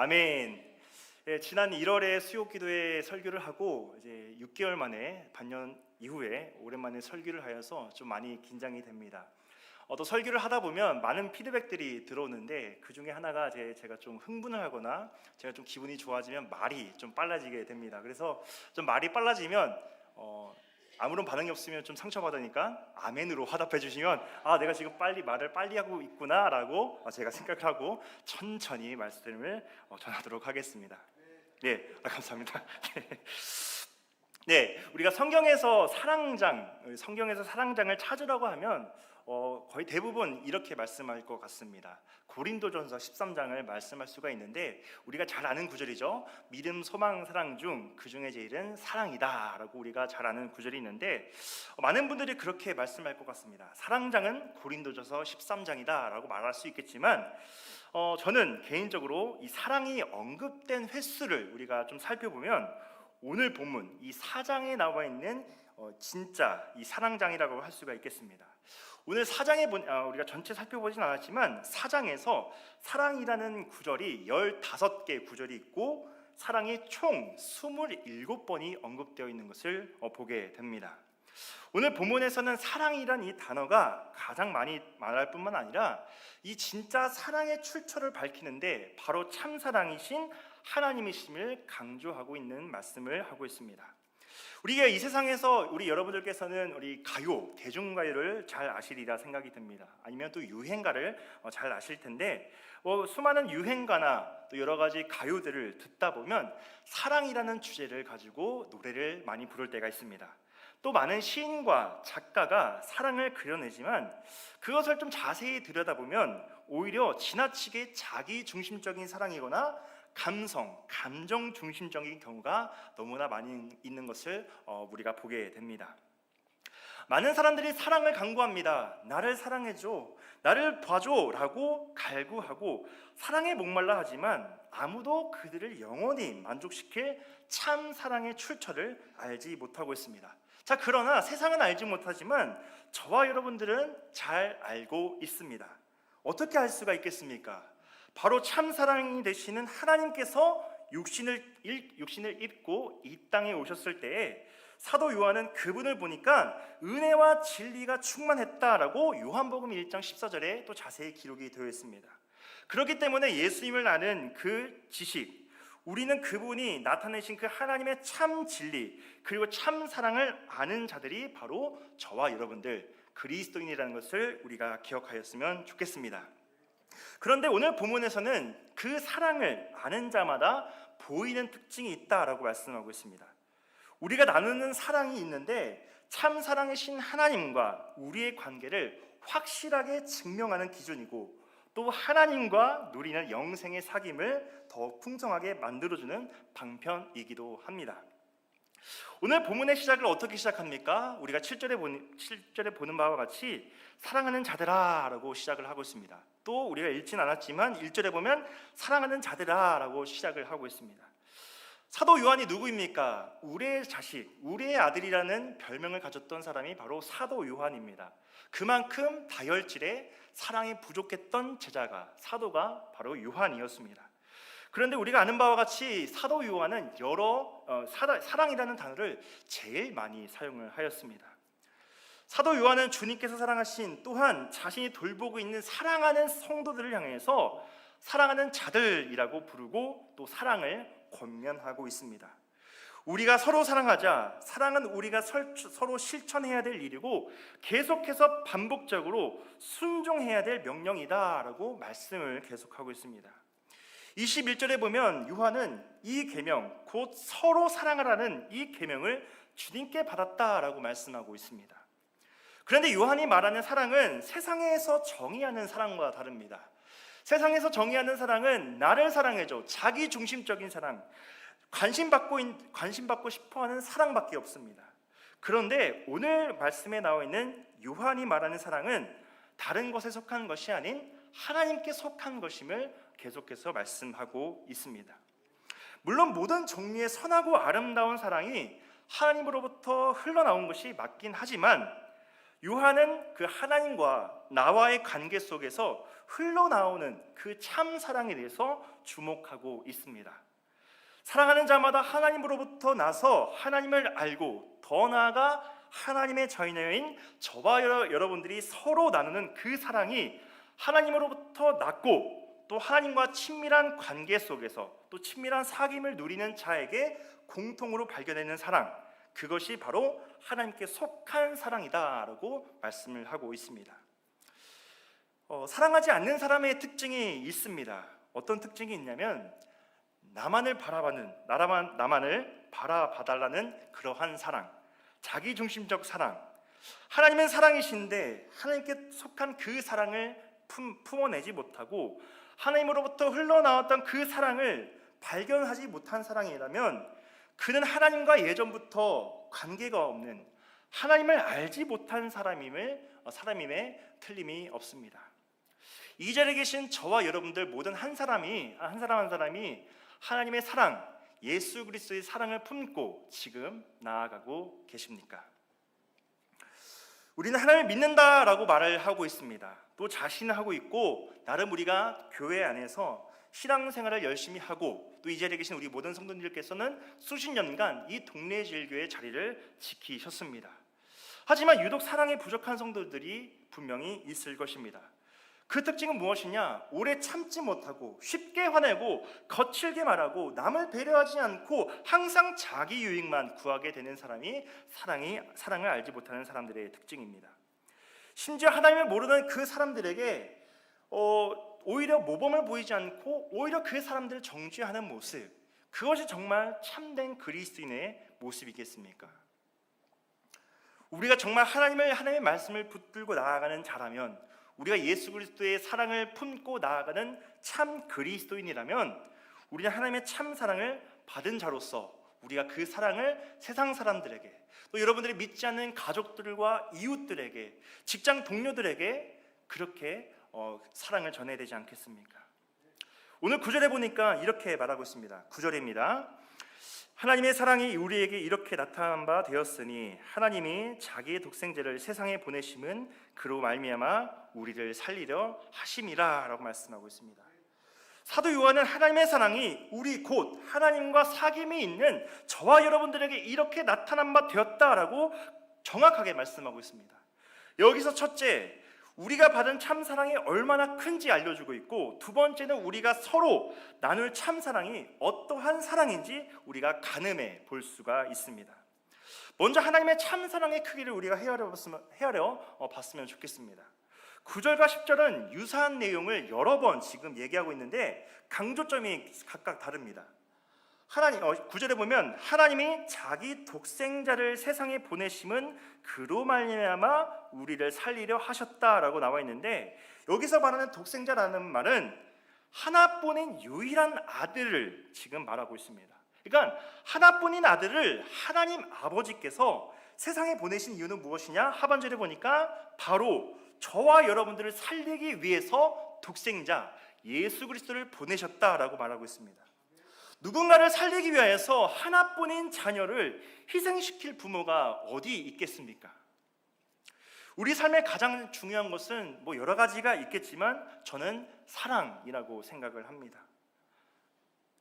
아멘. 예, 지난 1월에 수요기도회 설교를 하고 이제 6개월 만에 반년 이후에 오랜만에 설교를 하여서 좀 많이 긴장이 됩니다. 또 설교를 하다 보면 많은 피드백들이 들어오는데 그 중에 하나가 제가 좀 흥분을 하거나 제가 좀 기분이 좋아지면 말이 좀 빨라지게 됩니다. 그래서 좀 말이 빨라지면 아무런 반응이 없으면 좀 상처받으니까 아멘으로 화답해 주시면 내가 지금 말을 빨리 하고 있구나 라고 제가 생각을 하고 천천히 말씀을 전하도록 하겠습니다. 네, 감사합니다. 네, 우리가 성경에서 사랑장을 찾으라고 하면 거의 대부분 이렇게 말씀할 것 같습니다. 고린도전서 13장을 말씀할 수가 있는데 우리가 잘 아는 구절이죠. 믿음, 소망, 사랑 중 그 중에 제일은 사랑이다 라고 우리가 잘 아는 구절이 있는데 많은 분들이 그렇게 말씀할 것 같습니다. 사랑장은 고린도전서 13장이다 라고 말할 수 있겠지만 저는 개인적으로 이 사랑이 언급된 횟수를 우리가 좀 살펴보면 오늘 본문 이 4장에 나와 있는 진짜 이 사랑장이라고 할 수가 있겠습니다. 오늘 4장에 우리가 전체 살펴보진 않았지만 4장에서 사랑이라는 구절이 15개 구절이 있고 사랑이 총 27번이 언급되어 있는 것을 보게 됩니다. 오늘 본문에서는 사랑이란 이 단어가 가장 많이 말할 뿐만 아니라 이 진짜 사랑의 출처를 밝히는데 바로 참사랑이신 하나님이심을 강조하고 있는 말씀을 하고 있습니다. 우리가 이 세상에서 우리 여러분들께서는 우리 가요, 대중가요를 잘 아시리라 생각이 듭니다. 아니면 또 유행가를 잘 아실 텐데 수많은 유행가나 또 여러 가지 가요들을 듣다 보면 사랑이라는 주제를 가지고 노래를 많이 부를 때가 있습니다. 또 많은 시인과 작가가 사랑을 그려내지만 그것을 좀 자세히 들여다보면 오히려 지나치게 자기 중심적인 사랑이거나 감정 중심적인 경우가 너무나 많이 있는 것을 우리가 보게 됩니다. 많은 사람들이 사랑을 강구합니다. 나를 사랑해줘, 나를 봐줘 라고 갈구하고 사랑에 목말라 하지만 아무도 그들을 영원히 만족시킬 참 사랑의 출처를 알지 못하고 있습니다. 자, 그러나 세상은 알지 못하지만 저와 여러분들은 잘 알고 있습니다. 어떻게 알 수가 있겠습니까? 바로 참사랑이 되시는 하나님께서 육신을 입고 이 땅에 오셨을 때에 사도 요한은 그분을 보니까 은혜와 진리가 충만했다라고 요한복음 1장 14절에 또 자세히 기록이 되어 있습니다. 그렇기 때문에 예수님을 아는 그 지식, 우리는 그분이 나타내신 그 하나님의 참 진리 그리고 참 사랑을 아는 자들이 바로 저와 여러분들 그리스도인이라는 것을 우리가 기억하였으면 좋겠습니다. 그런데 오늘 본문에서는 그 사랑을 아는 자마다 보이는 특징이 있다라고 말씀하고 있습니다. 우리가 나누는 사랑이 있는데 참 사랑이신 하나님과 우리의 관계를 확실하게 증명하는 기준이고 또 하나님과 누리는 영생의 사귐을 더 풍성하게 만들어주는 방편이기도 합니다. 오늘 본문의 시작을 어떻게 시작합니까? 우리가 7절에 보는 바와 같이 사랑하는 자들아 라고 시작을 하고 있습니다. 또 우리가 읽진 않았지만 1절에 보면 사랑하는 자들아 라고 시작을 하고 있습니다. 사도 요한이 누구입니까? 우리의 자식, 우리의 아들이라는 별명을 가졌던 사람이 바로 사도 요한입니다. 그만큼 다혈질에 사랑이 부족했던 제자가 사도가 바로 요한이었습니다. 그런데 우리가 아는 바와 같이 사도 요한은 사랑이라는 단어를 제일 많이 사용을 하였습니다. 사도 요한은 주님께서 사랑하신 또한 자신이 돌보고 있는 사랑하는 성도들을 향해서 사랑하는 자들이라고 부르고 또 사랑을 권면하고 있습니다. 우리가 서로 사랑하자. 사랑은 우리가 서로 실천해야 될 일이고 계속해서 반복적으로 순종해야 될 명령이다라고 말씀을 계속하고 있습니다. 21절에 보면 요한은 이 계명, 곧 서로 사랑하라는 이 계명을 주님께 받았다라고 말씀하고 있습니다. 그런데 요한이 말하는 사랑은 세상에서 정의하는 사랑과 다릅니다. 세상에서 정의하는 사랑은 나를 사랑해줘, 자기 중심적인 사랑, 관심받고 싶어하는 사랑밖에 없습니다. 그런데 오늘 말씀에 나와 있는 요한이 말하는 사랑은 다른 것에 속한 것이 아닌 하나님께 속한 것임을 계속해서 말씀하고 있습니다. 물론 모든 종류의 선하고 아름다운 사랑이 하나님으로부터 흘러나온 것이 맞긴 하지만 요한은 그 하나님과 나와의 관계 속에서 흘러나오는 그 참 사랑에 대해서 주목하고 있습니다. 사랑하는 자마다 하나님으로부터 나서 하나님을 알고 더 나아가 하나님의 자녀인 저와 여러분들이 서로 나누는 그 사랑이 하나님으로부터 났고 또 하나님과 친밀한 관계 속에서 또 친밀한 사귐을 누리는 자에게 공통으로 발견되는 사랑, 그것이 바로 하나님께 속한 사랑이다라고 말씀을 하고 있습니다. 사랑하지 않는 사람의 특징이 있습니다. 어떤 특징이 있냐면 나만을 바라봐달라는 그러한 사랑, 자기중심적 사랑. 하나님은 사랑이신데 하나님께 속한 그 사랑을 품어내지 못하고 하나님으로부터 흘러나왔던 그 사랑을 발견하지 못한 사랑이라면 그는 하나님과 예전부터 관계가 없는, 하나님을 알지 못한 사람임에 틀림이 없습니다. 이 자리에 계신 저와 여러분들 모든 한 사람 한 사람이 하나님의 사랑, 예수 그리스도의 사랑을 품고 지금 나아가고 계십니까? 우리는 하나님을 믿는다라고 말을 하고 있습니다. 또 자신하고 있고 나름 우리가 교회 안에서 신앙생활을 열심히 하고 또 이 자리에 계신 우리 모든 성도님들께서는 수십 년간 이 동네 질교의 자리를 지키셨습니다. 하지만 유독 사랑이 부족한 성도들이 분명히 있을 것입니다. 그 특징은 무엇이냐? 오래 참지 못하고 쉽게 화내고 거칠게 말하고 남을 배려하지 않고 항상 자기 유익만 구하게 되는 사람이 사랑을 알지 못하는 사람들의 특징입니다. 심지어 하나님을 모르는 그 사람들에게 오히려 모범을 보이지 않고 오히려 그 사람들을 정죄하는 모습, 그것이 정말 참된 그리스도인의 모습이겠습니까? 우리가 정말 하나님의 말씀을 붙들고 나아가는 자라면, 우리가 예수 그리스도의 사랑을 품고 나아가는 참 그리스도인이라면 우리는 하나님의 참 사랑을 받은 자로서 우리가 그 사랑을 세상 사람들에게, 또 여러분들이 믿지 않는 가족들과 이웃들에게, 직장 동료들에게 그렇게 사랑을 전해야 되지 않겠습니까? 오늘 9절에 보니까 이렇게 말하고 있습니다. 9절입니다. 하나님의 사랑이 우리에게 이렇게 나타난 바 되었으니 하나님이 자기의 독생자를 세상에 보내심은 그로 말미암아 우리를 살리려 하심이라 라고 말씀하고 있습니다. 사도 요한은 하나님의 사랑이 우리 곧 하나님과 사귐이 있는 저와 여러분들에게 이렇게 나타난 바 되었다라고 정확하게 말씀하고 있습니다. 여기서 첫째, 우리가 받은 참사랑이 얼마나 큰지 알려주고 있고, 두 번째는 우리가 서로 나눌 참사랑이 어떠한 사랑인지 우리가 가늠해 볼 수가 있습니다. 먼저 하나님의 참사랑의 크기를 우리가 헤아려 봤으면 좋겠습니다. 9절과 10절은 유사한 내용을 여러 번 지금 얘기하고 있는데 강조점이 각각 다릅니다. 9절에 보면 하나님이 자기 독생자를 세상에 보내심은 그로 말미암아 우리를 살리려 하셨다라고 나와 있는데, 여기서 말하는 독생자라는 말은 하나뿐인 유일한 아들을 지금 말하고 있습니다. 그러니까 하나뿐인 아들을 하나님 아버지께서 세상에 보내신 이유는 무엇이냐? 하반절에 보니까 바로 저와 여러분들을 살리기 위해서 독생자 예수 그리스도를 보내셨다라고 말하고 있습니다. 누군가를 살리기 위해서 하나뿐인 자녀를 희생시킬 부모가 어디 있겠습니까? 우리 삶의 가장 중요한 것은 여러 가지가 있겠지만 저는 사랑이라고 생각을 합니다.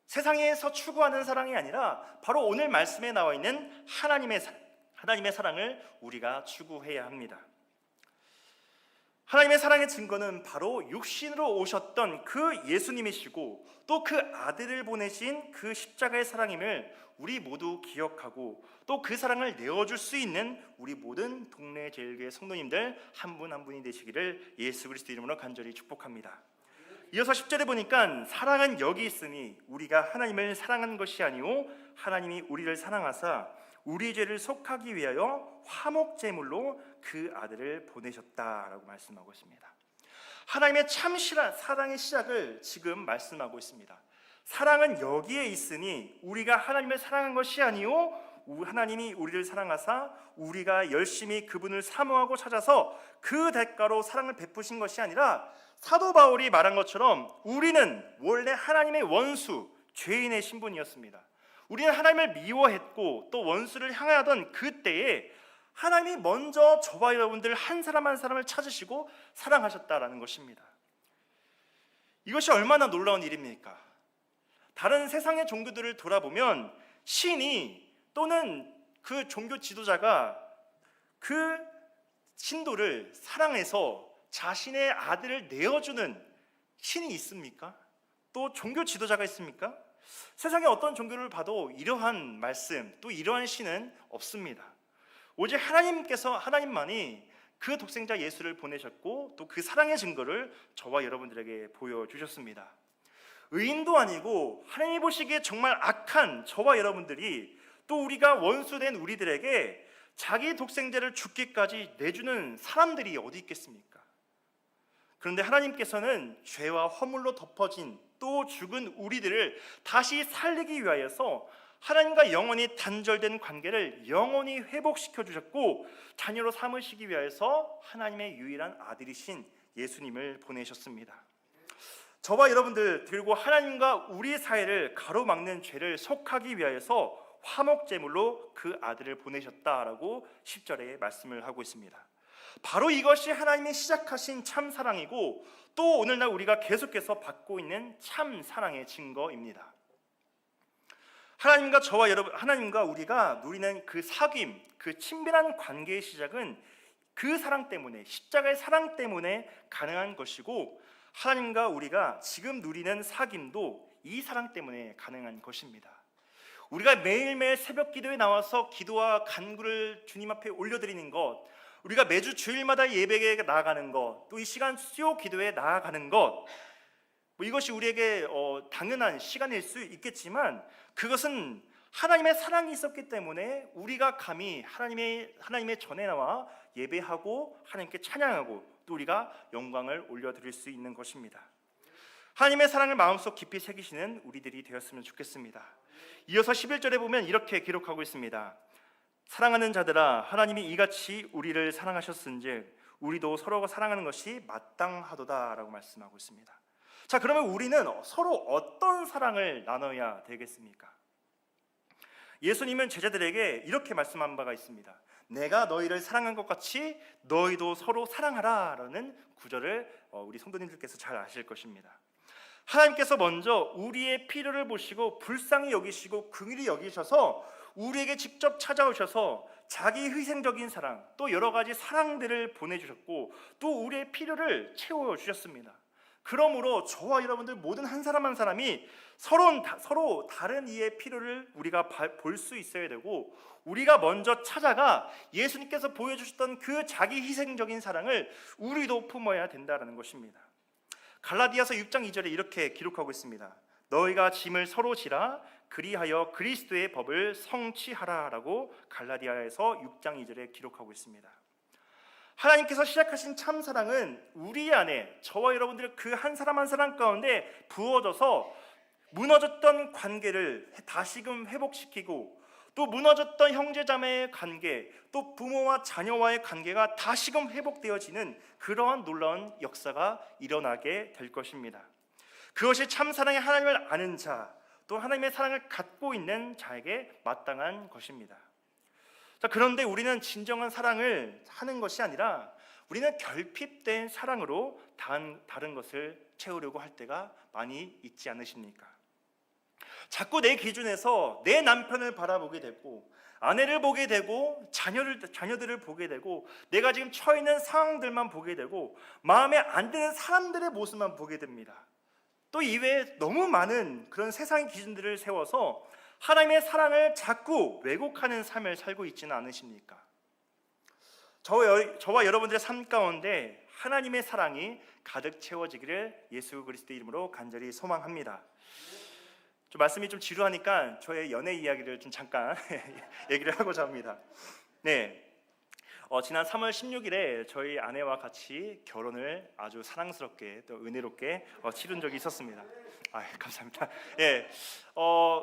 세상에서 추구하는 사랑이 아니라 바로 오늘 말씀에 나와 있는 하나님의 사랑을 우리가 추구해야 합니다. 하나님의 사랑의 증거는 바로 육신으로 오셨던 그 예수님이시고 또 그 아들을 보내신 그 십자가의 사랑임을 우리 모두 기억하고 또 그 사랑을 내어줄 수 있는 우리 모든 동네 제일교회 성도님들 한 분 한 분이 되시기를 예수 그리스도 이름으로 간절히 축복합니다. 이어서 10절에 보니까 사랑은 여기 있으니 우리가 하나님을 사랑한 것이 아니오 하나님이 우리를 사랑하사 우리 죄를 속하기 위하여 화목제물로 그 아들을 보내셨다라고 말씀하고 있습니다. 하나님의 참 사랑의 시작을 지금 말씀하고 있습니다. 사랑은 여기에 있으니 우리가 하나님을 사랑한 것이 아니오 하나님이 우리를 사랑하사 우리가 열심히 그분을 사모하고 찾아서 그 대가로 사랑을 베푸신 것이 아니라, 사도 바울이 말한 것처럼 우리는 원래 하나님의 원수, 죄인의 신분이었습니다. 우리는 하나님을 미워했고 또 원수를 향하던 그때에 하나님이 먼저 저와 여러분들 한 사람 한 사람을 찾으시고 사랑하셨다라는 것입니다. 이것이 얼마나 놀라운 일입니까? 다른 세상의 종교들을 돌아보면 신이 또는 그 종교 지도자가 그 신도를 사랑해서 자신의 아들을 내어주는 신이 있습니까? 또 종교 지도자가 있습니까? 세상의 어떤 종교를 봐도 이러한 말씀, 또 이러한 신은 없습니다. 오직 하나님만이 그 독생자 예수를 보내셨고 또 그 사랑의 증거를 저와 여러분들에게 보여주셨습니다. 의인도 아니고 하나님이 보시기에 정말 악한 저와 여러분들이 또 우리가 원수된 우리들에게 자기 독생자를 죽기까지 내주는 사람들이 어디 있겠습니까? 그런데 하나님께서는 죄와 허물로 덮어진 또 죽은 우리들을 다시 살리기 위하여서 하나님과 영원히 단절된 관계를 영원히 회복시켜 주셨고 자녀로 삼으시기 위하여서 하나님의 유일한 아들이신 예수님을 보내셨습니다. 저와 여러분들 그리고 하나님과 우리 사이를 가로막는 죄를 속하기 위하여서 화목제물로 그 아들을 보내셨다라고 10절에 말씀을 하고 있습니다. 바로 이것이 하나님이 시작하신 참 사랑이고 또 오늘날 우리가 계속해서 받고 있는 참 사랑의 증거입니다. 하나님과 우리가 누리는 그 사귐, 그 친밀한 관계의 시작은 그 사랑 때문에, 십자가의 사랑 때문에 가능한 것이고 하나님과 우리가 지금 누리는 사귐도 이 사랑 때문에 가능한 것입니다. 우리가 매일매일 새벽 기도에 나와서 기도와 간구를 주님 앞에 올려드리는 것, 우리가 매주 주일마다 예배에 나아가는 것, 또 이 시간 수요 기도에 나아가는 것, 이것이 우리에게 당연한 시간일 수 있겠지만 그것은 하나님의 사랑이 있었기 때문에 우리가 감히 하나님의 전에 나와 예배하고 하나님께 찬양하고 또 우리가 영광을 올려드릴 수 있는 것입니다. 하나님의 사랑을 마음속 깊이 새기시는 우리들이 되었으면 좋겠습니다. 이어서 11절에 보면 이렇게 기록하고 있습니다. 사랑하는 자들아 하나님이 이같이 우리를 사랑하셨은즉 우리도 서로가 사랑하는 것이 마땅하도다 라고 말씀하고 있습니다. 자, 그러면 우리는 서로 어떤 사랑을 나눠야 되겠습니까? 예수님은 제자들에게 이렇게 말씀한 바가 있습니다. 내가 너희를 사랑한 것 같이 너희도 서로 사랑하라 라는 구절을 우리 성도님들께서 잘 아실 것입니다. 하나님께서 먼저 우리의 필요를 보시고 불쌍히 여기시고 긍휼히 여기셔서 우리에게 직접 찾아오셔서 자기 희생적인 사랑 또 여러 가지 사랑들을 보내주셨고 또 우리의 필요를 채워주셨습니다. 그러므로 저와 여러분들 모든 한 사람 한 사람이 서로 다른 이의 필요를 우리가 볼 수 있어야 되고 우리가 먼저 찾아가 예수님께서 보여주셨던 그 자기 희생적인 사랑을 우리도 품어야 된다는 것입니다. 갈라디아서 6장 2절에 이렇게 기록하고 있습니다. 너희가 짐을 서로 지라 그리하여 그리스도의 법을 성취하라 라고 갈라디아에서 6장 2절에 기록하고 있습니다. 하나님께서 시작하신 참 사랑은 우리 안에 저와 여러분들의 그 한 사람 한 사람 가운데 부어져서 무너졌던 관계를 다시금 회복시키고 또 무너졌던 형제자매의 관계 또 부모와 자녀와의 관계가 다시금 회복되어지는 그러한 놀라운 역사가 일어나게 될 것입니다. 그것이 참 사랑의 하나님을 아는 자 또 하나님의 사랑을 갖고 있는 자에게 마땅한 것입니다. 자, 그런데 우리는 진정한 사랑을 하는 것이 아니라 우리는 결핍된 사랑으로 다른 것을 채우려고 할 때가 많이 있지 않으십니까? 자꾸 내 기준에서 내 남편을 바라보게 되고 아내를 보게 되고 자녀들을 보게 되고 내가 지금 처해 있는 상황들만 보게 되고 마음에 안 드는 사람들의 모습만 보게 됩니다. 또 이외에 너무 많은 그런 세상의 기준들을 세워서 하나님의 사랑을 자꾸 왜곡하는 삶을 살고 있지는 않으십니까? 저와 여러분들의 삶 가운데 하나님의 사랑이 가득 채워지기를 예수 그리스도의 이름으로 간절히 소망합니다. 좀 말씀이 좀 지루하니까 저의 연애 이야기를 좀 잠깐 얘기를 하고자 합니다. 네, 지난 3월 16일에 저희 아내와 같이 결혼을 아주 사랑스럽게 또 은혜롭게 치른 적이 있었습니다. 감사합니다. 예,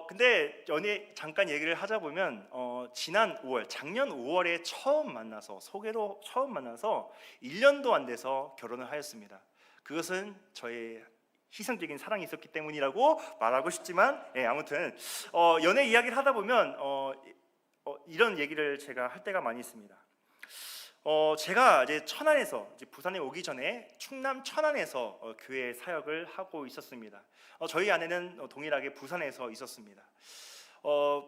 근데 잠깐 얘기를 하자 보면 작년 5월에 소개로 처음 만나서 1년도 안 돼서 결혼을 하였습니다. 그것은 저의 희생적인 사랑이 있었기 때문이라고 말하고 싶지만 아무튼 연애 이야기를 하다 보면 이런 얘기를 제가 할 때가 많이 있습니다. 제가 이제 천안에서 이제 부산에 오기 전에 충남 천안에서 교회 사역을 하고 있었습니다. 저희 아내는 동일하게 부산에서 있었습니다.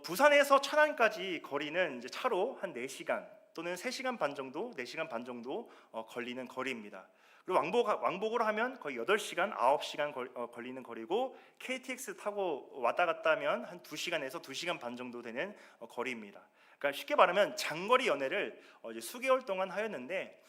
부산에서 천안까지 거리는 이제 차로 한 4시간 또는 3시간 반 정도, 4시간 반 정도 걸리는 거리입니다. 그리고 왕복으로 하면 거의 8시간, 9시간 걸리는 거리고, KTX 타고 왔다 갔다 하면 한 2시간에서 2시간 반 정도 되는 거리입니다. 그러니까 쉽게 말하면 장거리 연애를 이제 수개월 동안 하였는데,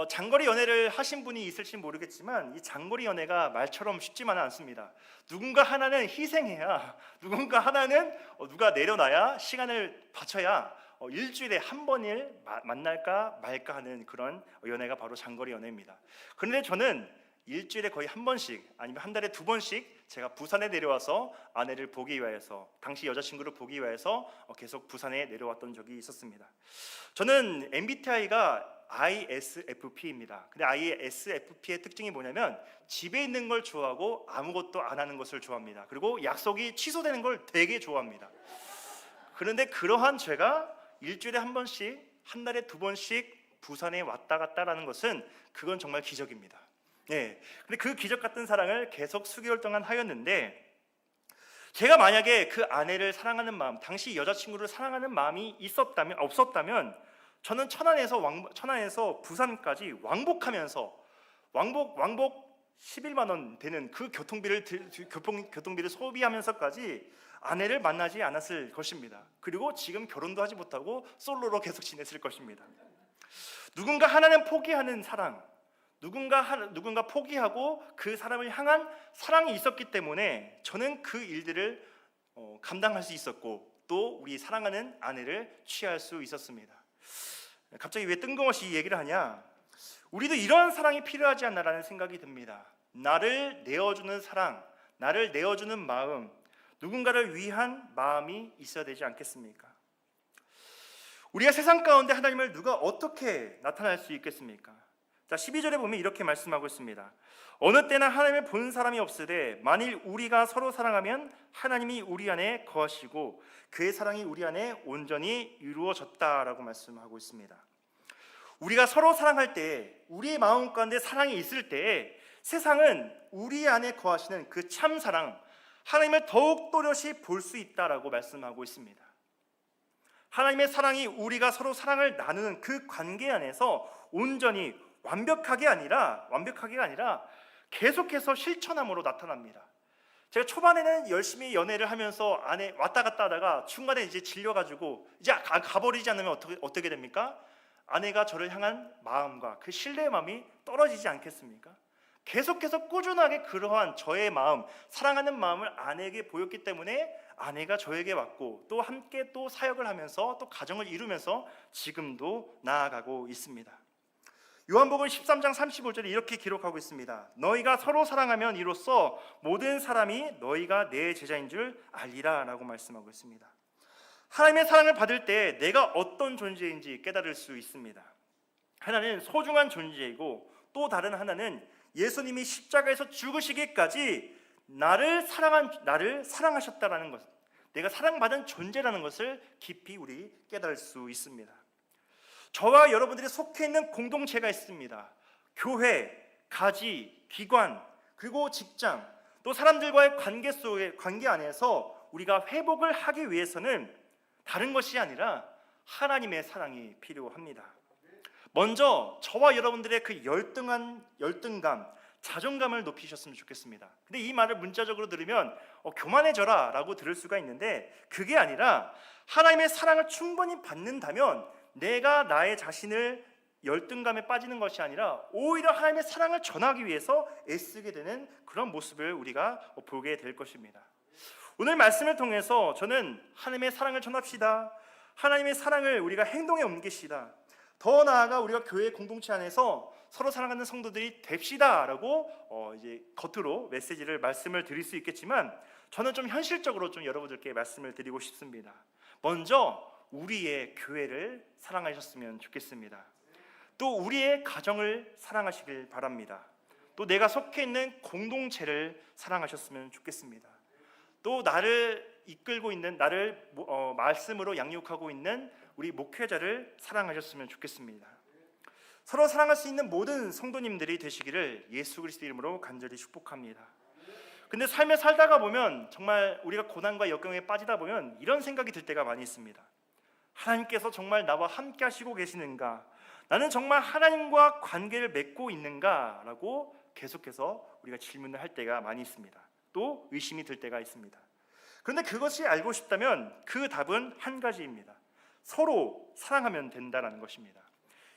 장거리 연애를 하신 분이 있을지 모르겠지만 이 장거리 연애가 말처럼 쉽지만은 않습니다. 누군가 하나는 희생해야, 누군가 하나는 누가 내려놔야, 시간을 바쳐야 일주일에 한 번을 만날까 말까 하는 그런 연애가 바로 장거리 연애입니다. 그런데 저는 일주일에 거의 한 번씩, 아니면 한 달에 2번씩 제가 부산에 내려와서 아내를 보기 위해서, 당시 여자친구를 보기 위해서 계속 부산에 내려왔던 적이 있었습니다. 저는 MBTI가 ISFP입니다. 근데 ISFP의 특징이 뭐냐면 집에 있는 걸 좋아하고 아무것도 안 하는 것을 좋아합니다. 그리고 약속이 취소되는 걸 되게 좋아합니다. 그런데 그러한 제가 일주일에 한 번씩, 한 달에 2번씩 부산에 왔다 갔다라는 것은 그건 정말 기적입니다. 네. 근데 그 기적 같은 사랑을 계속 수개월 동안 하였는데, 제가 만약에 그 아내를 사랑하는 마음, 당시 여자친구를 사랑하는 마음이 없었다면 저는 천안에서 부산까지 왕복하면서 왕복 11만 원 되는 그 교통비를 소비하면서까지 아내를 만나지 않았을 것입니다. 그리고 지금 결혼도 하지 못하고 솔로로 계속 지냈을 것입니다. 누군가 하나는 포기하는 사랑, 누군가 포기하고 그 사람을 향한 사랑이 있었기 때문에 저는 그 일들을 감당할 수 있었고, 또 우리 사랑하는 아내를 취할 수 있었습니다. 갑자기 왜 뜬금없이 이 얘기를 하냐? 우리도 이런 사랑이 필요하지 않나라는 생각이 듭니다. 나를 내어주는 사랑, 나를 내어주는 마음, 누군가를 위한 마음이 있어야 되지 않겠습니까? 우리가 세상 가운데 하나님을 누가 어떻게 나타낼 수 있겠습니까? 자, 12절에 보면 이렇게 말씀하고 있습니다. 어느 때나 하나님을 본 사람이 없으되 만일 우리가 서로 사랑하면 하나님이 우리 안에 거하시고 그의 사랑이 우리 안에 온전히 이루어졌다라고 말씀하고 있습니다. 우리가 서로 사랑할 때, 우리의 마음 가운데 사랑이 있을 때 세상은 우리 안에 거하시는 그 참 사랑, 하나님을 더욱 또렷이 볼 수 있다라고 말씀하고 있습니다. 하나님의 사랑이 우리가 서로 사랑을 나누는 그 관계 안에서 온전히 완벽하게 아니라 계속해서 실천함으로 나타납니다. 제가 초반에는 열심히 연애를 하면서 아내 왔다 갔다 하다가 중간에 이제 질려가지고 이제 가버리지 않으면 어떻게 됩니까? 아내가 저를 향한 마음과 그 신뢰의 마음이 떨어지지 않겠습니까? 계속해서 꾸준하게 그러한 저의 마음, 사랑하는 마음을 아내에게 보였기 때문에 아내가 저에게 왔고, 또 함께 또 사역을 하면서 또 가정을 이루면서 지금도 나아가고 있습니다. 요한복음 13장 35절에 이렇게 기록하고 있습니다. 너희가 서로 사랑하면 이로써 모든 사람이 너희가 내 제자인 줄 알리라 라고 말씀하고 있습니다. 하나님의 사랑을 받을 때 내가 어떤 존재인지 깨달을 수 있습니다. 하나는 소중한 존재이고, 또 다른 하나는 예수님이 십자가에서 죽으시기까지 나를 사랑하셨다라는 것, 내가 사랑받은 존재라는 것을 깊이 우리 깨달을 수 있습니다. 저와 여러분들이 속해 있는 공동체가 있습니다. 교회, 가지, 기관, 그리고 직장, 또 사람들과의 관계 안에서 우리가 회복을 하기 위해서는 다른 것이 아니라 하나님의 사랑이 필요합니다. 먼저 저와 여러분들의 그 열등감, 자존감을 높이셨으면 좋겠습니다. 근데 이 말을 문자적으로 들으면 교만해져라 라고 들을 수가 있는데, 그게 아니라 하나님의 사랑을 충분히 받는다면 내가 나의 자신을 열등감에 빠지는 것이 아니라 오히려 하나님의 사랑을 전하기 위해서 애쓰게 되는 그런 모습을 우리가 보게 될 것입니다. 오늘 말씀을 통해서 저는 하나님의 사랑을 전합시다, 하나님의 사랑을 우리가 행동에 옮깁시다, 더 나아가 우리가 교회 공동체 안에서 서로 사랑하는 성도들이 됩시다라고 이제 겉으로 말씀을 드릴 수 있겠지만, 저는 좀 현실적으로 좀 여러분들께 말씀을 드리고 싶습니다. 먼저 우리의 교회를 사랑하셨으면 좋겠습니다. 또 우리의 가정을 사랑하시길 바랍니다. 또 내가 속해 있는 공동체를 사랑하셨으면 좋겠습니다. 또 나를 이끌고 있는, 나를 말씀으로 양육하고 있는 우리 목회자를 사랑하셨으면 좋겠습니다. 서로 사랑할 수 있는 모든 성도님들이 되시기를 예수 그리스도 이름으로 간절히 축복합니다. 근데 삶을 살다가 보면 정말 우리가 고난과 역경에 빠지다 보면 이런 생각이 들 때가 많이 있습니다. 하나님께서 정말 나와 함께 하시고 계시는가? 나는 정말 하나님과 관계를 맺고 있는가? 라고 계속해서 우리가 질문을 할 때가 많이 있습니다. 또 의심이 들 때가 있습니다. 그런데 그것이 알고 싶다면 그 답은 한 가지입니다. 서로 사랑하면 된다는 것입니다.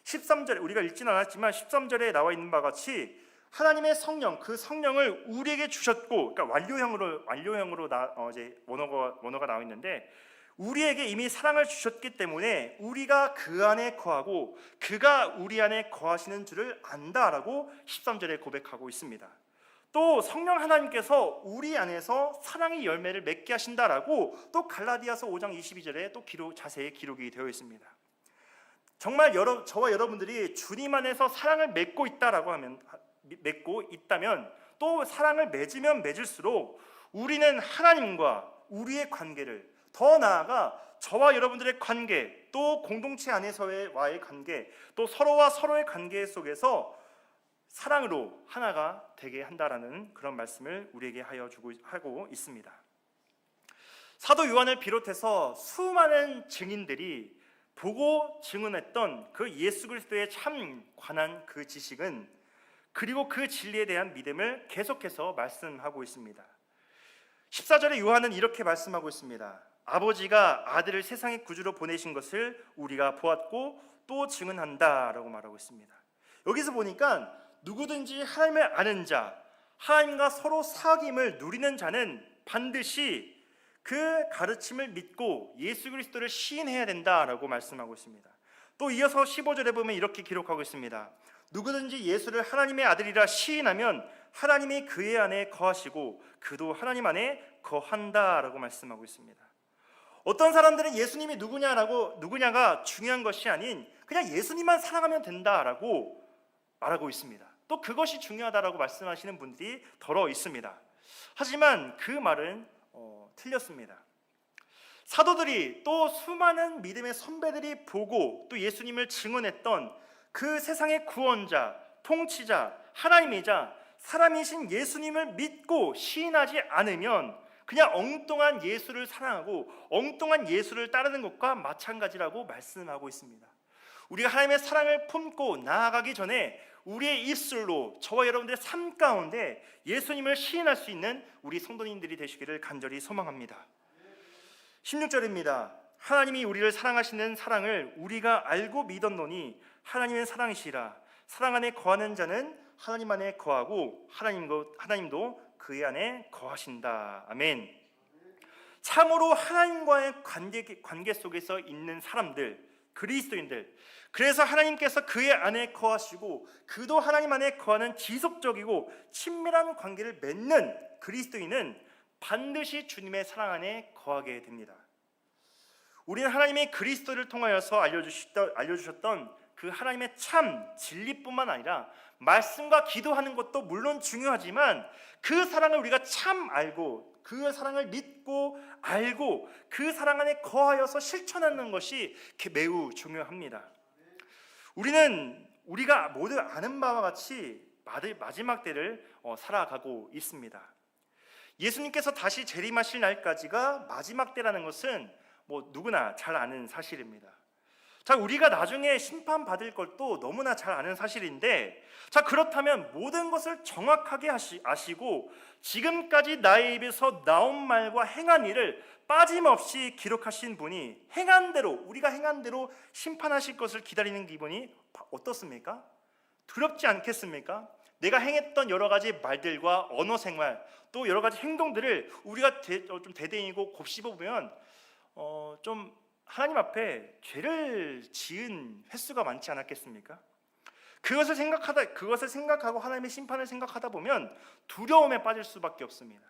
13절에 우리가 읽지는 않았지만 13절에 나와 있는 바와 같이 하나님의 성령, 그 성령을 우리에게 주셨고, 그러니까 완료형으로 이제 원어가 나와 있는데, 우리에게 이미 사랑을 주셨기 때문에 우리가 그 안에 거하고 그가 우리 안에 거하시는 줄을 안다라고 13절에 고백하고 있습니다. 또 성령 하나님께서 우리 안에서 사랑의 열매를 맺게 하신다라고 또 갈라디아서 5장 22절에 또 자세히 기록이 되어 있습니다. 정말 저와 여러분들이 주님 안에서 사랑을 맺고 있다면 또 사랑을 맺으면 맺을수록 우리는 하나님과 우리의 관계를, 더 나아가 저와 여러분들의 관계, 또 공동체 안에서와의 관계, 또 서로와 서로의 관계 속에서 사랑으로 하나가 되게 한다라는 그런 말씀을 우리에게 하고 있습니다. 사도 요한을 비롯해서 수많은 증인들이 보고 증언했던 그 예수 그리스도의 참 관한 그 지식은, 그리고 그 진리에 대한 믿음을 계속해서 말씀하고 있습니다. 14절에 요한은 이렇게 말씀하고 있습니다. 아버지가 아들을 세상의 구주로 보내신 것을 우리가 보았고 또 증언한다라고 말하고 있습니다. 여기서 보니까 누구든지 하나님을 아는 자, 하나님과 서로 사귐을 누리는 자는 반드시 그 가르침을 믿고 예수 그리스도를 시인해야 된다라고 말씀하고 있습니다. 또 이어서 15절에 보면 이렇게 기록하고 있습니다. 누구든지 예수를 하나님의 아들이라 시인하면 하나님이 그의 안에 거하시고 그도 하나님 안에 거한다라고 말씀하고 있습니다. 어떤 사람들은 예수님이 누구냐가 중요한 것이 아닌 그냥 예수님만 사랑하면 된다라고 말하고 있습니다. 또 그것이 중요하다라고 말씀하시는 분들이 더러 있습니다. 하지만 그 말은 틀렸습니다. 사도들이 또 수많은 믿음의 선배들이 보고 또 예수님을 증언했던 그 세상의 구원자, 통치자, 하나님이자 사람이신 예수님을 믿고 시인하지 않으면 그냥 엉뚱한 예수를 사랑하고 엉뚱한 예수를 따르는 것과 마찬가지라고 말씀하고 있습니다. 우리가 하나님의 사랑을 품고 나아가기 전에 우리의 입술로 저와 여러분들의 삶 가운데 예수님을 시인할 수 있는 우리 성도님들이 되시기를 간절히 소망합니다. 16절입니다. 하나님이 우리를 사랑하시는 사랑을 우리가 알고 믿었노니 하나님은 사랑이시라. 사랑 안에 거하는 자는 하나님 안에 거하고 하나님도 그의 안에 거하신다. 아멘. 참으로 하나님과의 관계 속에서 있는 사람들, 그리스도인들, 그래서 하나님께서 그의 안에 거하시고 그도 하나님 안에 거하는 지속적이고 친밀한 관계를 맺는 그리스도인은 반드시 주님의 사랑 안에 거하게 됩니다. 우리는 하나님이 그리스도를 통하여서 알려주셨던 그 하나님의 참 진리뿐만 아니라 말씀과 기도하는 것도 물론 중요하지만 그 사랑을 우리가 참 알고 그 사랑을 믿고 알고 그 사랑 안에 거하여서 실천하는 것이 매우 중요합니다. 우리가 모두 아는 바와 같이 마지막 때를 살아가고 있습니다. 예수님께서 다시 재림하실 날까지가 마지막 때라는 것은 누구나 잘 아는 사실입니다. 자, 우리가 나중에 심판받을 것도 너무나 잘 아는 사실인데, 자, 그렇다면 모든 것을 정확하게 아시고 지금까지 나의 입에서 나온 말과 행한 일을 빠짐없이 기록하신 분이 우리가 행한 대로 심판하실 것을 기다리는 기분이 어떻습니까? 두렵지 않겠습니까? 내가 행했던 여러 가지 말들과 언어 생활, 또 여러 가지 행동들을 우리가 좀 대대이고 곱씹어보면 좀 하나님 앞에 죄를 지은 횟수가 많지 않았겠습니까? 그것을 생각하고 하나님의 심판을 생각하다 보면 두려움에 빠질 수밖에 없습니다.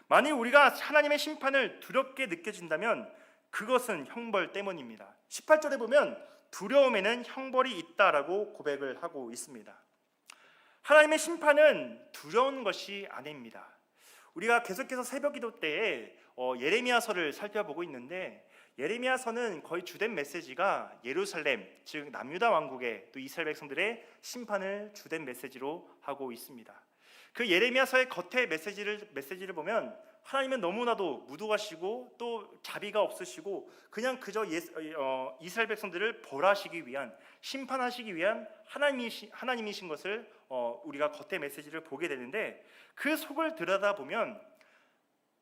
만일 우리가 하나님의 심판을 두렵게 느껴진다면 그것은 형벌 때문입니다. 18절에 보면 두려움에는 형벌이 있다라고 고백을 하고 있습니다. 하나님의 심판은 두려운 것이 아닙니다. 우리가 계속해서 새벽 기도 때에 예레미야서를 살펴보고 있는데 예레미야서는 거의 주된 메시지가 예루살렘, 즉 남유다 왕국의 또 이스라엘 백성들의 심판을 주된 메시지로 하고 있습니다. 그 예레미야서의 겉에 메시지를 보면 하나님은 너무나도 무도하시고 또 자비가 없으시고 그냥 그저 이스라엘 백성들을 벌하시기 위한, 심판하시기 위한 하나님이신 것을 우리가 겉에 메시지를 보게 되는데, 그 속을 들여다보면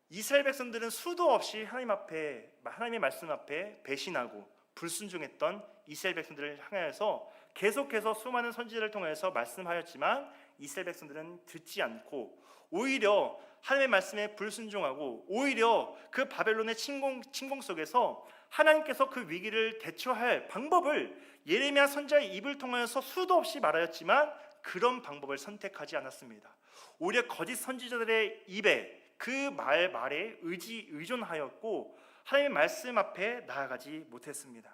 이스라엘 백성들은 수도 없이 하나님의 말씀 앞에 배신하고 불순종했던 이스라엘 백성들을 향하여서 계속해서 수많은 선지자를 통해서 말씀하였지만 이스라엘 백성들은 듣지 않고 오히려 하나님의 말씀에 불순종하고 오히려 그 바벨론의 침공 속에서 하나님께서 그 위기를 대처할 방법을 예레미야 선지자의 입을 통하여서 수도 없이 말하였지만 그런 방법을 선택하지 않았습니다. 오히려 거짓 선지자들의 입에 그 말에 의존하였고 하나님의 말씀 앞에 나아가지 못했습니다.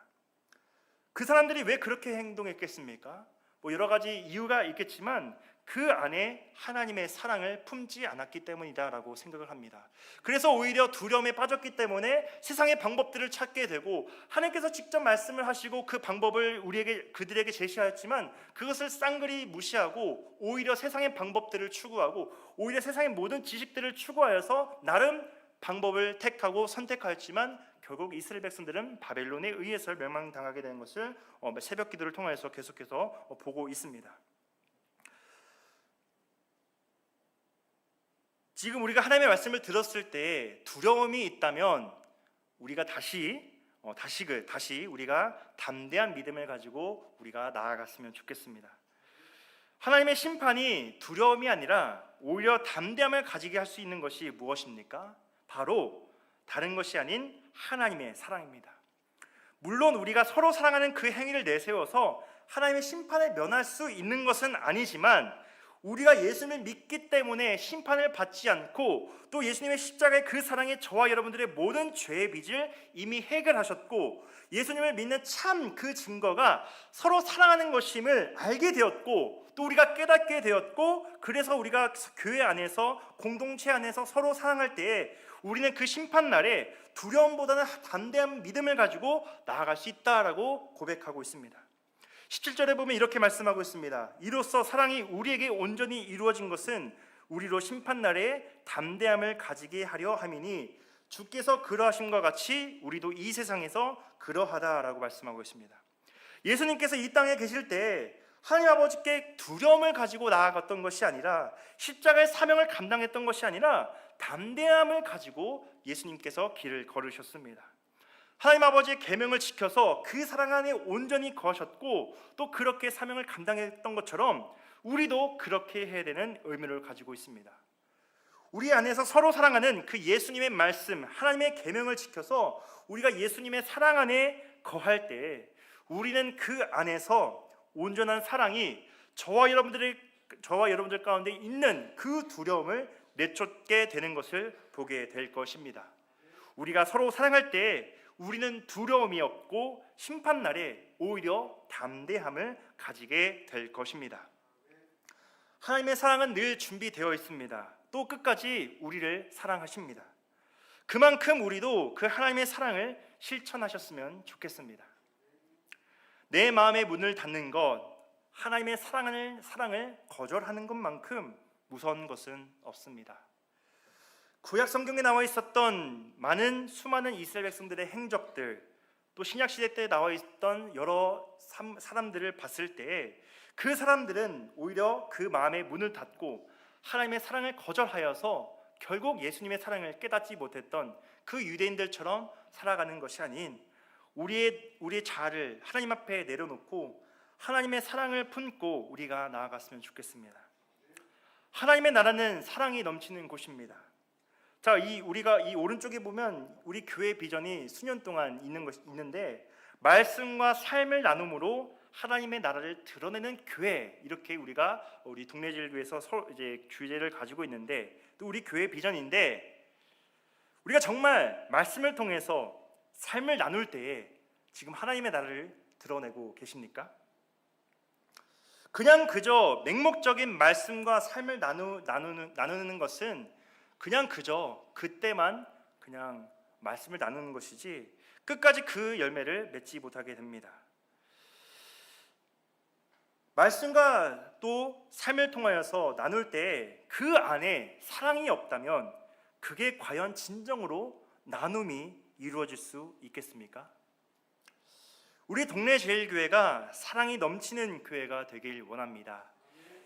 그 사람들이 왜 그렇게 행동했겠습니까? 여러 가지 이유가 있겠지만 그 안에 하나님의 사랑을 품지 않았기 때문이다라고 생각을 합니다. 그래서 오히려 두려움에 빠졌기 때문에 세상의 방법들을 찾게 되고, 하나님께서 직접 말씀을 하시고 그 방법을 그들에게 제시하였지만 그것을 쌍그리 무시하고 오히려 세상의 방법들을 추구하고 오히려 세상의 모든 지식들을 추구하여서 나름 방법을 택하고 선택하였지만 결국 이스라엘 백성들은 바벨론에 의해서 멸망당하게 되는 것을 새벽 기도를 통해서 계속해서 보고 있습니다. 지금 우리가 하나님의 말씀을 들었을 때 두려움이 있다면 우리가 다시 우리가 담대한 믿음을 가지고 우리가 나아갔으면 좋겠습니다. 하나님의 심판이 두려움이 아니라 오히려 담대함을 가지게 할 수 있는 것이 무엇입니까? 바로 다른 것이 아닌 하나님의 사랑입니다. 물론 우리가 서로 사랑하는 그 행위를 내세워서 하나님의 심판에 면할 수 있는 것은 아니지만 우리가 예수님을 믿기 때문에 심판을 받지 않고 또 예수님의 십자가의 그 사랑이 저와 여러분들의 모든 죄의 빚을 이미 해결하셨고 예수님을 믿는 참 그 증거가 서로 사랑하는 것임을 알게 되었고 또 우리가 깨닫게 되었고, 그래서 우리가 교회 안에서 공동체 안에서 서로 사랑할 때에 우리는 그 심판날에 두려움보다는 담대한 믿음을 가지고 나아갈 수 있다라고 고백하고 있습니다. 17절에 보면 이렇게 말씀하고 있습니다. 이로써 사랑이 우리에게 온전히 이루어진 것은 우리로 심판날에 담대함을 가지게 하려 함이니 주께서 그러하심과 같이 우리도 이 세상에서 그러하다라고 말씀하고 있습니다. 예수님께서 이 땅에 계실 때 하나님 아버지께 두려움을 가지고 나아갔던 것이 아니라, 십자가의 사명을 감당했던 것이 아니라 담대함을 가지고 예수님께서 길을 걸으셨습니다. 하나님 아버지의 계명을 지켜서 그 사랑 안에 온전히 거하셨고 또 그렇게 사명을 감당했던 것처럼 우리도 그렇게 해야 되는 의무를 가지고 있습니다. 우리 안에서 서로 사랑하는 그 예수님의 말씀, 하나님의 계명을 지켜서 우리가 예수님의 사랑 안에 거할 때 우리는 그 안에서 온전한 사랑이 저와 여러분들 가운데 있는 그 두려움을 내쫓게 되는 것을 보게 될 것입니다. 우리가 서로 사랑할 때 우리는 두려움이 없고 심판날에 오히려 담대함을 가지게 될 것입니다. 하나님의 사랑은 늘 준비되어 있습니다. 또 끝까지 우리를 사랑하십니다. 그만큼 우리도 그 하나님의 사랑을 실천하셨으면 좋겠습니다. 내 마음의 문을 닫는 것, 하나님의 사랑을 거절하는 것만큼 무서운 것은 없습니다. 구약 성경에 나와 있었던 수많은 이스라엘 백성들의 행적들, 또 신약 시대 때 나와 있던 여러 사람들을 봤을 때 그 사람들은 오히려 그 마음의 문을 닫고 하나님의 사랑을 거절하여서 결국 예수님의 사랑을 깨닫지 못했던 그 유대인들처럼 살아가는 것이 아닌 우리의 자아를 하나님 앞에 내려놓고 하나님의 사랑을 품고 우리가 나아갔으면 좋겠습니다. 하나님의 나라는 사랑이 넘치는 곳입니다. 자, 우리가 이 오른쪽에 보면 우리 교회 비전이 수년 동안 있는데 말씀과 삶을 나눔으로 하나님의 나라를 드러내는 교회, 이렇게 우리 동네질교에서 이제 주제를 가지고 있는데, 또 우리 교회 비전인데 우리가 정말 말씀을 통해서 삶을 나눌 때에 지금 하나님의 나라를 드러내고 계십니까? 그냥 그저 맹목적인 말씀과 삶을 나누는 것은 그냥 그저 그때만 그냥 말씀을 나누는 것이지 끝까지 그 열매를 맺지 못하게 됩니다. 말씀과 또 삶을 통하여서 나눌 때 그 안에 사랑이 없다면 그게 과연 진정으로 나눔이 이루어질 수 있겠습니까? 우리 동네 제일교회가 사랑이 넘치는 교회가 되길 원합니다.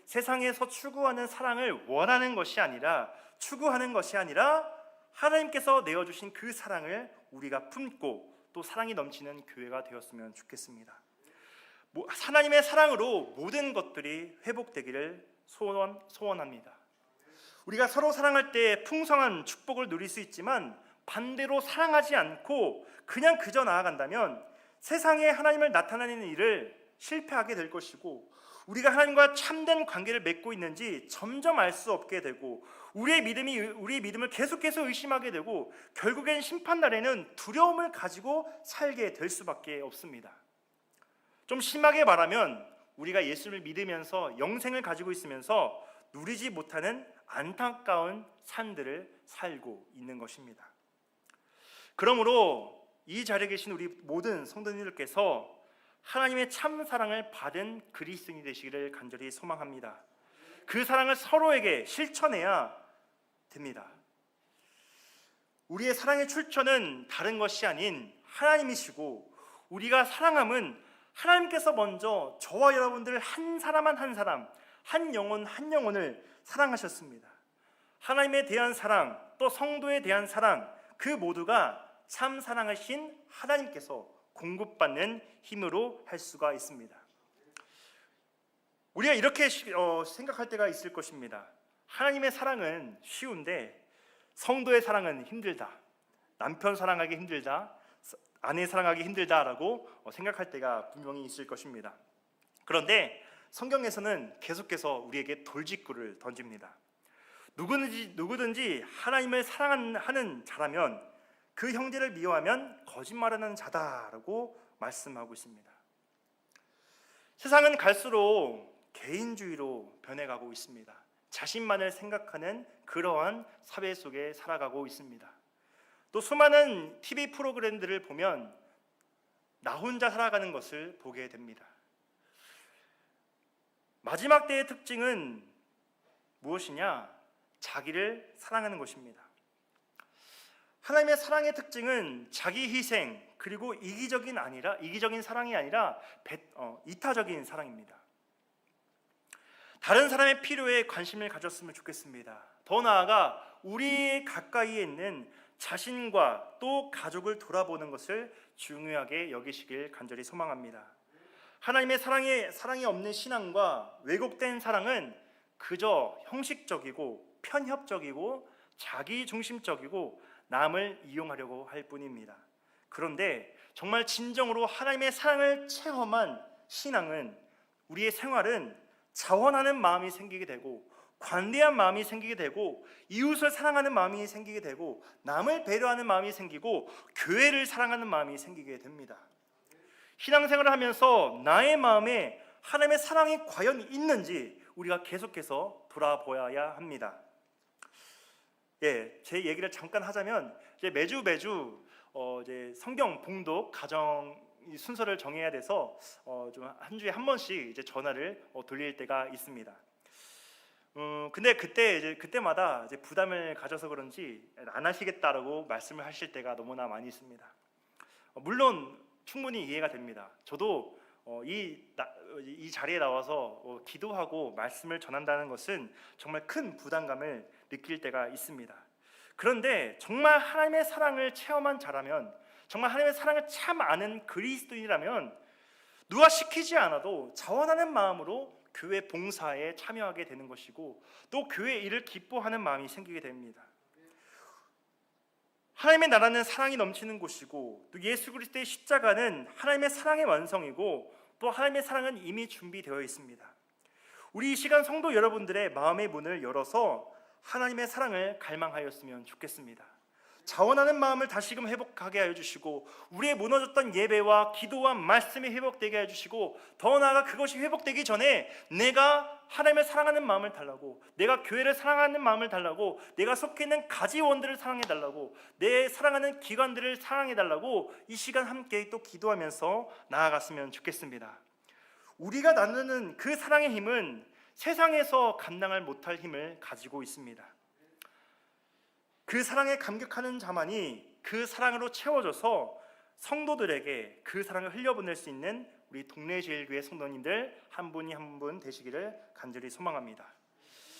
세상에서 추구하는 사랑을 원하는 것이 아니라 추구하는 것이 아니라 하나님께서 내어주신 그 사랑을 우리가 품고 또 사랑이 넘치는 교회가 되었으면 좋겠습니다. 하나님의 사랑으로 모든 것들이 회복되기를 소원합니다. 우리가 서로 사랑할 때 풍성한 축복을 누릴 수 있지만 반대로 사랑하지 않고 그냥 그저 나아간다면 세상에 하나님을 나타내는 일을 실패하게 될 것이고 우리가 하나님과 참된 관계를 맺고 있는지 점점 알 수 없게 되고 우리의 믿음을 계속해서 의심하게 되고 결국엔 심판날에는 두려움을 가지고 살게 될 수밖에 없습니다. 좀 심하게 말하면 우리가 예수를 믿으면서 영생을 가지고 있으면서 누리지 못하는 안타까운 삶들을 살고 있는 것입니다. 그러므로 이 자리에 계신 우리 모든 성도님들께서 하나님의 참 사랑을 받은 그리스도인이 되시기를 간절히 소망합니다. 그 사랑을 서로에게 실천해야 됩니다. 우리의 사랑의 출처는 다른 것이 아닌 하나님이시고 우리가 사랑함은 하나님께서 먼저 저와 여러분들 한 사람 한 사람, 한 영혼을 사랑하셨습니다. 하나님에 대한 사랑, 또 성도에 대한 사랑, 그 모두가 참 사랑하신 하나님께서 공급받는 힘으로 할 수가 있습니다. 우리가 이렇게 생각할 때가 있을 것입니다. 하나님의 사랑은 쉬운데 성도의 사랑은 힘들다. 남편 사랑하기 힘들다. 아내 사랑하기 힘들다라고 생각할 때가 분명히 있을 것입니다. 그런데 성경에서는 계속해서 우리에게 돌직구를 던집니다. 누구든지 하나님을 사랑하는 자라면 그 형제를 미워하면 거짓말하는 자다라고 말씀하고 있습니다. 세상은 갈수록 개인주의로 변해가고 있습니다. 자신만을 생각하는 그러한 사회 속에 살아가고 있습니다. 또 수많은 TV 프로그램들을 보면 나 혼자 살아가는 것을 보게 됩니다. 마지막 때의 특징은 무엇이냐? 자기를 사랑하는 것입니다. 하나님의 사랑의 특징은 자기 희생 그리고 이기적인 사랑이 아니라 이타적인 사랑입니다. 다른 사람의 필요에 관심을 가졌으면 좋겠습니다. 더 나아가 우리 가까이에 있는 자신과 또 가족을 돌아보는 것을 중요하게 여기시길 간절히 소망합니다. 하나님의 사랑이 없는 신앙과 왜곡된 사랑은 그저 형식적이고 편협적이고 자기중심적이고 남을 이용하려고 할 뿐입니다. 그런데 정말 진정으로 하나님의 사랑을 체험한 신앙은 우리의 생활은 자원하는 마음이 생기게 되고 관대한 마음이 생기게 되고 이웃을 사랑하는 마음이 생기게 되고 남을 배려하는 마음이 생기고 교회를 사랑하는 마음이 생기게 됩니다. 신앙생활을 하면서 나의 마음에 하나님의 사랑이 과연 있는지 우리가 계속해서 돌아보아야 합니다. 제 얘기를 잠깐 하자면 이제 매주 이제 성경 봉독 가정 순서를 정해야 돼서 좀 한 주에 한 번씩 이제 전화를 돌릴 때가 있습니다. 근데 그때마다 이제 부담을 가져서 그런지 안 하시겠다라고 말씀을 하실 때가 너무나 많이 있습니다. 물론 충분히 이해가 됩니다. 저도 이 자리에 나와서 기도하고 말씀을 전한다는 것은 정말 큰 부담감을 느낄 때가 있습니다. 그런데 정말 하나님의 사랑을 체험한 자라면, 정말 하나님의 사랑을 참 아는 그리스도인이라면 누가 시키지 않아도 자원하는 마음으로 교회 봉사에 참여하게 되는 것이고 또 교회 일을 기뻐하는 마음이 생기게 됩니다. 하나님의 나라는 사랑이 넘치는 곳이고 또 예수 그리스도의 십자가는 하나님의 사랑의 완성이고 또 하나님의 사랑은 이미 준비되어 있습니다. 우리 이 시간 성도 여러분들의 마음의 문을 열어서 하나님의 사랑을 갈망하였으면 좋겠습니다. 자원하는 마음을 다시금 회복하게 하여 주시고 우리의 무너졌던 예배와 기도와 말씀이 회복되게 하여 주시고 더 나아가 그것이 회복되기 전에 내가 하나님을 사랑하는 마음을 달라고, 내가 교회를 사랑하는 마음을 달라고, 내가 속해 있는 가지원들을 사랑해 달라고, 내 사랑하는 기관들을 사랑해 달라고 이 시간 함께 또 기도하면서 나아갔으면 좋겠습니다. 우리가 나누는 그 사랑의 힘은 세상에서 감당을 못할 힘을 가지고 있습니다. 그 사랑에 감격하는 자만이 그 사랑으로 채워져서 성도들에게 그 사랑을 흘려보낼 수 있는 우리 동네 제일교회 성도님들 한 분이 한 분 되시기를 간절히 소망합니다.